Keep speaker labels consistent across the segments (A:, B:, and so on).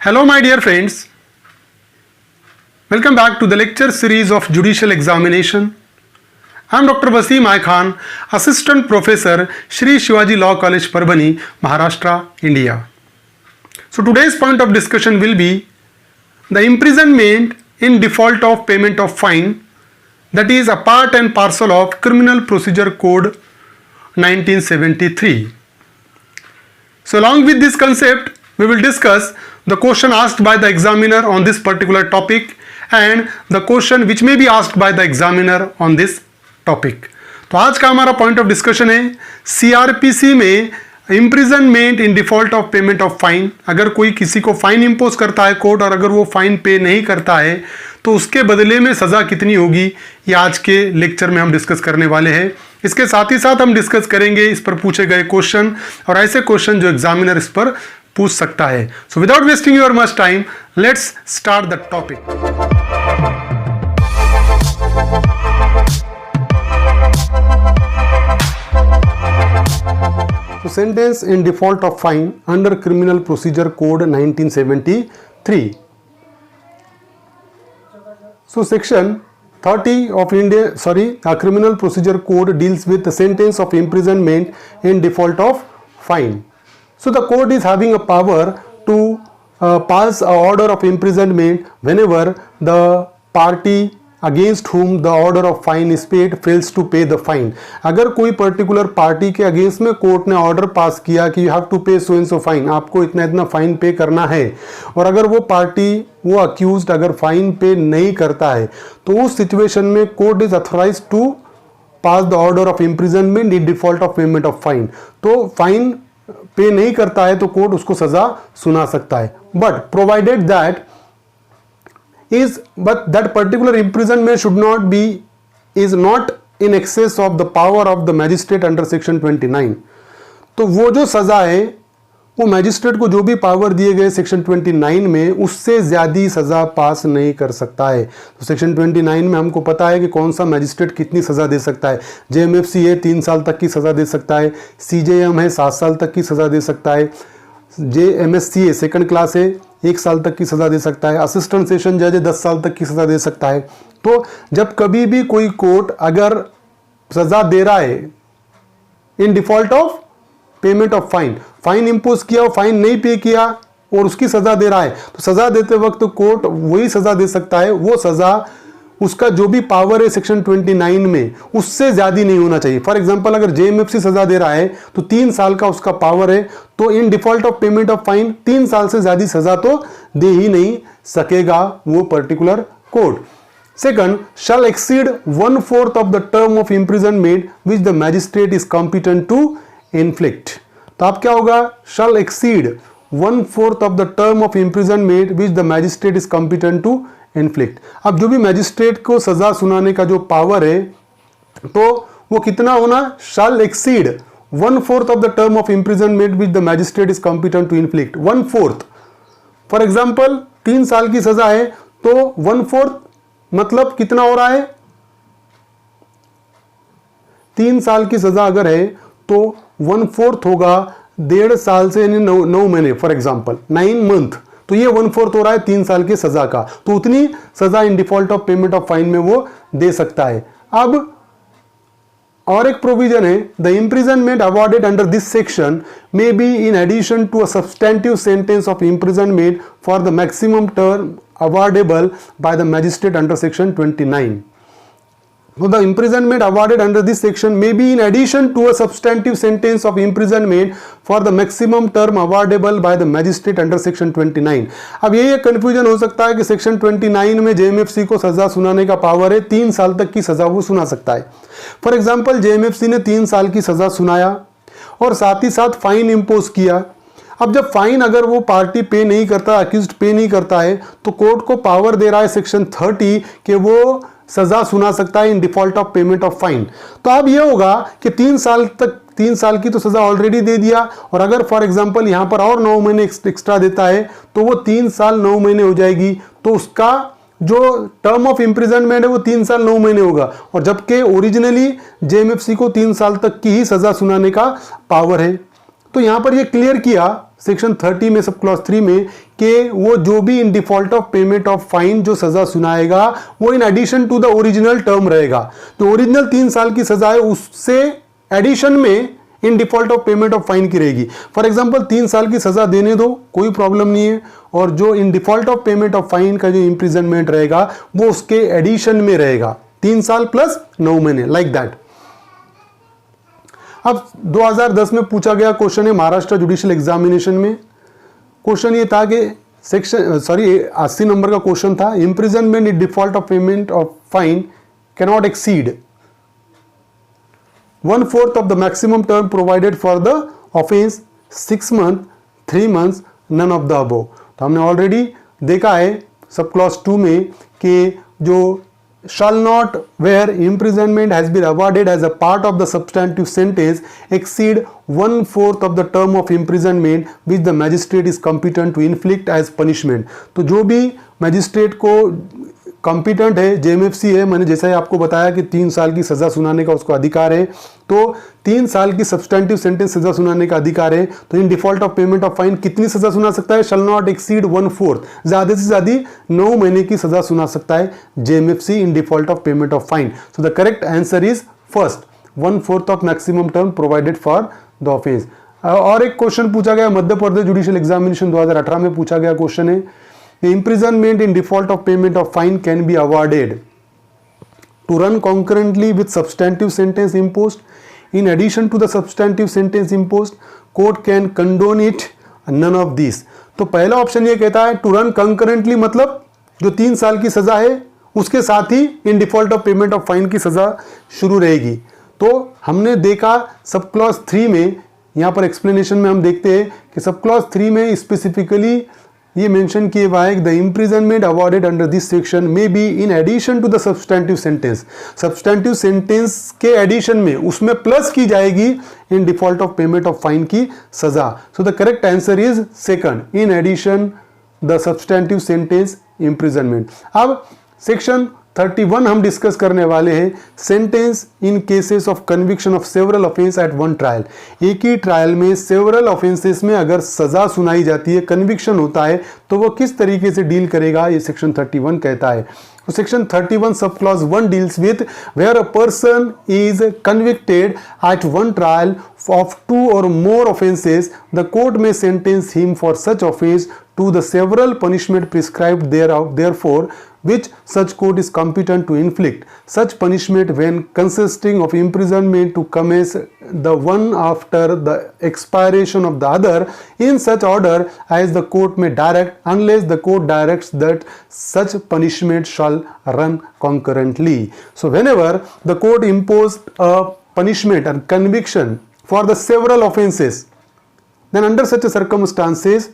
A: Hello, my dear friends. Welcome back to the lecture series of Judicial Examination. I am Dr. Wasim I Khan, Assistant Professor, Shri Shivaji Law College, Parbhani, Maharashtra, India. So today's point of discussion will be the imprisonment in default of payment of fine, that is a part and parcel of Criminal Procedure Code 1973. So along with this concept, we will discuss the question asked by the examiner on this particular topic and the question which may be asked by the examiner on this topic. तो आज का हमारा point of discussion है CrPC में imprisonment in default of payment of fine. अगर कोई किसी को फाइन इंपोज करता है कोर्ट और अगर वो फाइन पे नहीं करता है तो उसके बदले में सज़ा कितनी होगी, ये आज के लेक्चर में हम डिस्कस करने वाले हैं. इसके साथ ही साथ हम डिस्कस करेंगे इस पर पूछे गए क्वेश्चन और ऐसे क्वेश्चन जो एग्जामिनर इस पर पूछ सकता है. So without wasting your much time, let's start the topic. So sentence in default of fine under Criminal Procedure Code 1973. So section 30 of Criminal Procedure Code deals with the sentence of imprisonment in default of fine. So the court is having a power to pass an order of imprisonment whenever the party against whom the order of fine is paid fails to pay the fine. अगर कोई particular party के against में court ने order pass किया कि you have to पे so and so fine, आपको इतना इतना फाइन पे करना है, और अगर वो पार्टी वो अक्यूज्ड अगर फाइन पे नहीं करता है तो उस सिचुएशन में court is authorised to pass the order of imprisonment in default of payment of fine. तो फाइन पे नहीं करता है तो कोर्ट उसको सजा सुना सकता है, but provided that that particular imprisonment should not be is not in excess of the power of the magistrate under section 29. तो वो जो सजा है वो मैजिस्ट्रेट को जो भी पावर दिए गए सेक्शन 29 में उससे ज्यादा सजा पास नहीं कर सकता है. तो सेक्शन 29 में हमको पता है कि कौन सा मैजिस्ट्रेट कितनी सजा दे सकता है. जेएमएफसी है 3 साल तक की सजा दे सकता है, सीजेएम है 7 साल तक की सजा दे सकता है, जेएमएससी है सेकंड क्लास है 1 साल तक की सजा दे सकता है, असिस्टेंट सेशन जज 10 साल तक की सजा दे सकता है. तो जब कभी भी कोई कोर्ट अगर सजा दे रहा है इन default of payment of fine, fine impose किया और फाइन नहीं पे किया और उसकी सजा दे रहा है, तो सजा देते वक्त कोर्ट वही सजा दे सकता है. वो सजा उसका जो भी पावर है सेक्शन 29 में उससे ज्यादा नहीं होना चाहिए. फॉर एग्जांपल अगर जेएमएफसी सजा दे रहा है तो 3 साल का उसका पावर है, तो इन default of payment of fine 3 साल से ज्यादा सजा तो दे ही नहीं सकेगा वो particular court. Second, shall exceed 1/4 of the term of imprisonment which the magistrate is competent to inflict. तो आप क्या होगा, shall exceed 1/4 of the term of imprisonment which the magistrate is competent to inflict. अब जो भी magistrate को सजा सुनाने का जो पावर है तो वो कितना होना, shall exceed 1/4 of the term of imprisonment which the magistrate is competent to inflict. 1/4 for example 3 साल की सजा है तो 1/4 मतलब कितना हो रहा है, 3 साल की सजा अगर है तो 1/4 होगा 1.5 साल से यानी 9 महीने, फॉर एग्जाम्पल 9 मंथ, तो ये 1/4 हो रहा है 3 साल की सजा का. तो उतनी सजा इन default of payment of fine में वो दे सकता है. अब और एक प्रोविजन है, the imprisonment awarded under this section may be in addition to a substantive sentence of imprisonment for the maximum term awardable by the magistrate under section 29. So the imprisonment awarded under this section may be in addition to a substantive sentence of imprisonment for the maximum term awardable by the magistrate under section 29. अब ये confusion हो सकता है कि section 29 में JMFC को सजा सुनाने का पावर है, 3 साल तक की सजा वो सुना सकता है. फॉर एग्जाम्पल जेएमएफसी ने 3 साल की सजा सुनाया और साथ ही साथ फाइन इंपोज किया. अब जब फाइन अगर वो पार्टी पे नहीं करता, अक्यूज्ड पे नहीं करता है, तो कोर्ट को पावर दे रहा है सेक्शन 30 कि वो सजा सुना सकता है इन default of payment of fine. तो अब ये होगा कि 3 साल की तो सजा ऑलरेडी दे दिया, और अगर फॉर एग्जांपल यहां पर और 9 महीने एक्स्ट्रा देता है तो वो 3 साल 9 महीने हो जाएगी. तो उसका जो टर्म ऑफ इम्प्रिजनमेंट है वो 3 साल 9 महीने होगा, और जबकि ओरिजिनली जेएमएफसी को 3 साल तक की ही सजा सुनाने का पावर है. तो यहां पर ये क्लियर किया सेक्शन 30 में सब क्लॉज 3 में कि वो जो भी in default of payment of fine जो सजा सुनाएगा वो in addition to the original term रहेगा। तो ओरिजिनल 3 साल की सजा है उससे एडिशन में इन default of payment of fine की रहेगी। फॉर एग्जांपल 3 साल की सजा देने दो, कोई प्रॉब्लम नहीं है, और जो इन default of payment of fine का जो इंप्रिजनमेंट रहेगा वो उसके एडिशन में रहेगा, 3 साल प्लस 9 महीने, लाइक दैट। अब 2010 में पूछा गया क्वेश्चन है महाराष्ट्र जुडिशियल एग्जामिनेशन में। क्वेश्चन ये था कि सेक्शन 80 नंबर का क्वेश्चन था, imprisonment in default of payment of fine cannot exceed 1/4 of the maximum term provided for the offense, 6 months, 3 months, none of the above। तो हमने ऑलरेडी देखा है सब क्लॉज 2 में कि जो shall not where imprisonment has been awarded as a part of the substantive sentence exceed 1/4 of the term of imprisonment which the magistrate is competent to inflict as punishment। तो जो भी magistrate को competent है, JMFC है, मैंने जैसा ही आपको बताया कि 3 साल की सजा सुनाने का उसको अधिकार है, तो 3 साल की सब्सटेंटिव सेंटेंस सजा सुनाने का अधिकार है। तो इन default of payment of fine कितनी सजा सुना सकता है? शैल नॉट एक्सीड 1/4, ज्यादा से ज्यादा 9 महीने की सजा सुना सकता है JMFC in default of payment of fine. So the correct answer is first, 1/4 of maximum term provided for the offence. और एक क्वेश्चन पूछा गया मध्य प्रदेश जुडिशियल एग्जामिनेशन 2018 में पूछा गया क्वेश्चन है, The imprisonment in default of payment of fine can be awarded to run concurrently with substantive sentence imposed. In addition to the substantive sentence imposed, court can condone it, none of these। तो पहला option ये कहता है to run concurrently, मतलब जो 3 साल की सजा है उसके साथ ही in default of payment of fine की सजा शुरू रहेगी। तो हमने देखा सब क्लॉज 3 में, यहाँ पर एक्सप्लेनेशन में हम देखते हैं कि सब क्लॉज 3 में स्पेसिफिकली ये मेंशन किए हुआ है, the imprisonment awarded under this section may be in addition to the substantive sentence. Substantive sentence के एडिशन में उसमें प्लस की जाएगी in default of payment of fine की सजा। So the correct answer is second, in addition the substantive sentence imprisonment. अब section 31 हम discuss करने वाले हैं, sentence in cases of conviction of several offence at one trial. एक ही trial में सेवरल ऑफेंसेस में अगर सजा सुनाई जाती है, कन्विक्शन होता है, तो वो किस तरीके से डील करेगा, ये सेक्शन 31 कहता है। तो section 31 sub clause 1 deals with where a person is convicted at one trial of 2 or more offenses, the court may sentence him for such offense to the several punishment prescribed thereof, therefore which such court is competent to inflict such punishment when consisting of imprisonment to commence the one after the expiration of the other in such order as the court may direct, unless the court directs that such punishment shall run concurrently। So whenever the court imposed a punishment and conviction for the several offenses, then under such a circumstances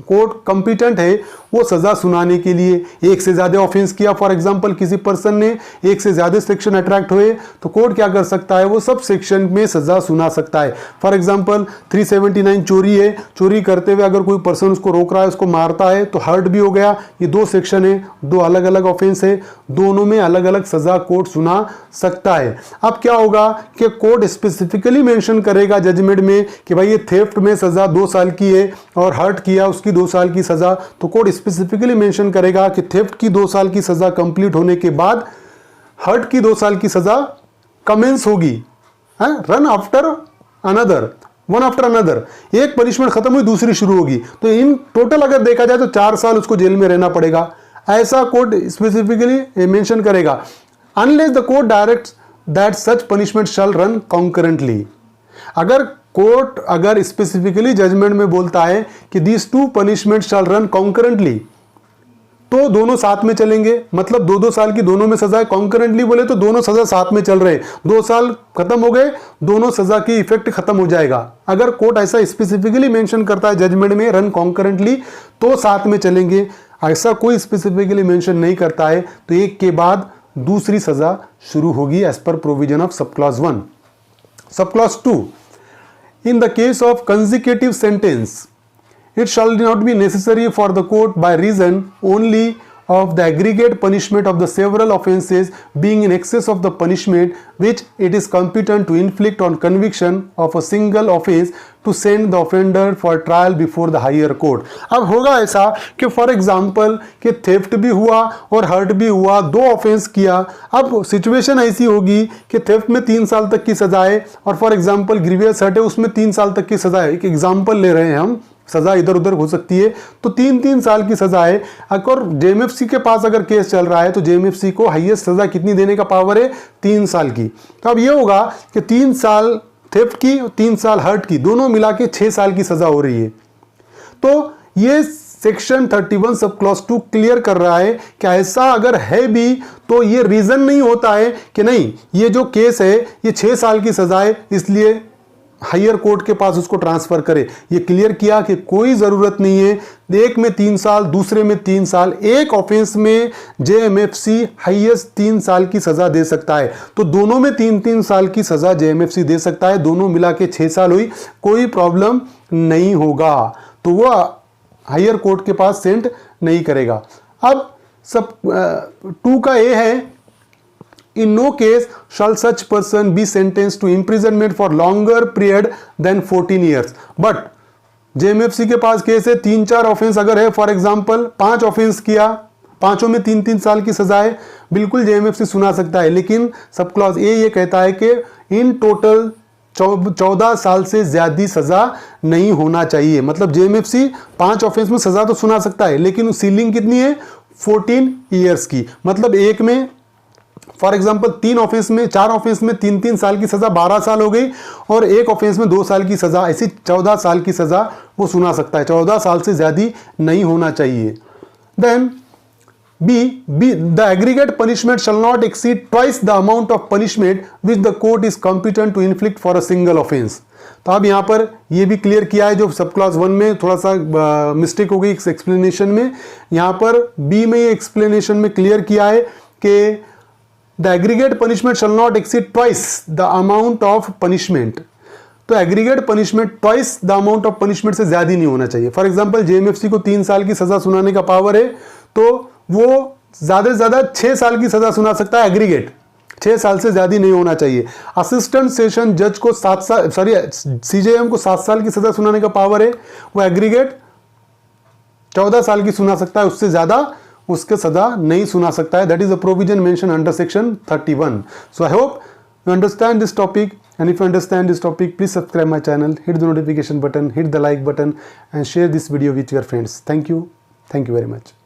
A: court competent है वो सजा सुनाने के लिए। एक से ज्यादा offence किया, फॉर एग्जांपल किसी पर्सन ने एक से ज्यादा सेक्शन अट्रैक्ट हुए, तो कोर्ट क्या कर सकता है, वो सब सेक्शन में सजा सुना सकता है। फॉर एग्जांपल 379 चोरी है, चोरी करते हुए अगर कोई पर्सन उसको रोक रहा है, उसको मारता है, तो हर्ट भी हो गया। ये 2 सेक्शन है, 2 अलग अलग ऑफेंस है, दोनों में अलग अलग सजा कोर्ट सुना सकता है। अब क्या होगा कि कोर्ट स्पेसिफिकली मेंशन करेगा जजमेंट में कि भाई ये थेफ्ट में सजा 2 साल की है और हर्ट किया उसकी 2 साल की सजा, तो कोर्ट स्पेसिफिकली मेंशन करेगा कि थेफ्ट की 2 साल की सजा कंप्लीट होने के बाद हर्ट की 2 साल की सजा कमेंस होगी, run after another, one after another. एक पनिशमेंट खत्म हुई, दूसरी शुरू होगी, तो इन टोटल अगर देखा जाए तो 4 साल उसको जेल में रहना पड़ेगा, ऐसा कोर्ट स्पेसिफिकली मेंशन करेगा। Unless the court directs that such punishment shall run concurrently. अगर कोर्ट अगर स्पेसिफिकली जजमेंट में बोलता है कि these 2 punishment shall run concurrently, तो दोनों साथ में चलेंगे, मतलब 2-2 साल की दोनों में सजा है। कॉन्करेंटली बोले तो दोनों सजा साथ में चल रहे हैं, 2 साल खत्म हो गए, दोनों सजा की इफेक्ट खत्म हो जाएगा। अगर कोर्ट ऐसा स्पेसिफिकली मेंशन करता है जजमेंट में रन कॉन्करेंटली, तो साथ में चलेंगे। ऐसा कोई स्पेसिफिकली मेंशन नहीं करता है, तो एक के बाद दूसरी सजा शुरू होगी एज पर प्रोविजन ऑफ सब clause 1। Sub clause 2, in the case of consecutive sentence, it shall not be necessary for the court by reason only of the aggregate punishment of the several offenses being in excess of the punishment which it is competent to inflict on conviction of a single offense to send the offender for trial before the higher court. अब होगा ऐसा कि for example कि theft भी हुआ और hurt भी हुआ, दो ऑफेंस किया। अब सिचुएशन ऐसी होगी कि थेफ्ट में 3 साल तक की सजा है और फॉर एग्जाम्पल ग्रीवियस हर्ट है उसमें 3 साल तक की सजा है। एक एग्जाम्पल ले रहे हैं हम, सजा इधर उधर हो सकती है, तो 3-3 साल की सजा है। अगर जेएमएफसी के पास अगर केस चल रहा है तो जेएमएफसी को हाईएस्ट सजा कितनी देने का पावर है? 3 साल की। तो अब ये होगा कि 3 साल थेफ्ट की, 3 साल हर्ट की, दोनों मिला के 6 साल की सजा हो रही है। तो ये सेक्शन 31 सब क्लॉज 2 क्लियर कर रहा है कि ऐसा अगर है भी तो ये रीजन नहीं होता है कि नहीं ये जो केस है ये 6 साल की सजा है इसलिए हायर कोर्ट के पास उसको ट्रांसफर करे। ये क्लियर किया कि कोई जरूरत नहीं है, एक में 3 साल दूसरे में 3 साल, एक ऑफेंस में जेएमएफसी हाईएस्ट 3 साल की सजा दे सकता है। तो दोनों में 3-3 साल की सजा जेएमएफसी दे सकता है, दोनों मिला के 6 साल हुई, कोई प्रॉब्लम नहीं होगा। तो वो हायर कोर्ट के पास सेंड नहीं करेगा। अब सब 2 का ए है, in no case shall such person be sentenced to imprisonment for longer period than 14 years. But JMFC के पास केस है 3-4 ऑफेंस अगर है, फॉर एग्जांपल 5 ऑफेंस किया, पांचों में 3-3 साल की सजा है, बिल्कुल जेएमएफसी सुना सकता है। लेकिन सब क्लॉज ए ये कहता है कि इन टोटल 14 साल से ज्यादा सजा नहीं होना चाहिए। मतलब जेएमएफसी 5 ऑफेंस में सजा तो सुना सकता है लेकिन सीलिंग कितनी है? 14 ईयर्स की। मतलब एक में फॉर एग्जाम्पल 4 ऑफेंस में 3-3 साल की सजा 12 साल हो गई और एक ऑफेंस में 2 साल की सजा, ऐसी 14 साल की सजा वो सुना सकता है। 14 साल से ज्यादा नहीं होना चाहिए। Then B, the aggregate punishment shall not exceed twice the amount of punishment which the court is competent to inflict for a single offence. तो अब यहां पर ये भी क्लियर किया है, जो सब क्लॉज 1 में थोड़ा सा मिस्टेक हो गई एक्सप्लेनेशन में, यहां पर बी में ये एक्सप्लेनेशन में क्लियर किया है कि the aggregate punishment shall not exceed twice the amount of punishment. तो aggregate punishment twice the amount of punishment से ज्यादा नहीं होना चाहिए। फॉर एग्जांपल जेएमएफसी को 3 साल की सजा सुनाने का पावर है तो वो ज्यादा से ज्यादा 6 साल की सजा सुना सकता है एग्रीगेट, 6 साल से ज्यादा नहीं होना चाहिए। असिस्टेंट सेशन जज को 7 साल, सॉरी सीजेएम को 7 साल की सजा सुनाने का पावर है, वो एग्रीगेट 14 साल की सुना सकता है, उससे ज्यादा उसके सजा नहीं सुना सकता है। That is a provision mention under section 31. So I hope you understand this topic, and if you understand this topic, please subscribe my channel, hit the notification button, hit the like button, and share this video with your friends. Thank you very much.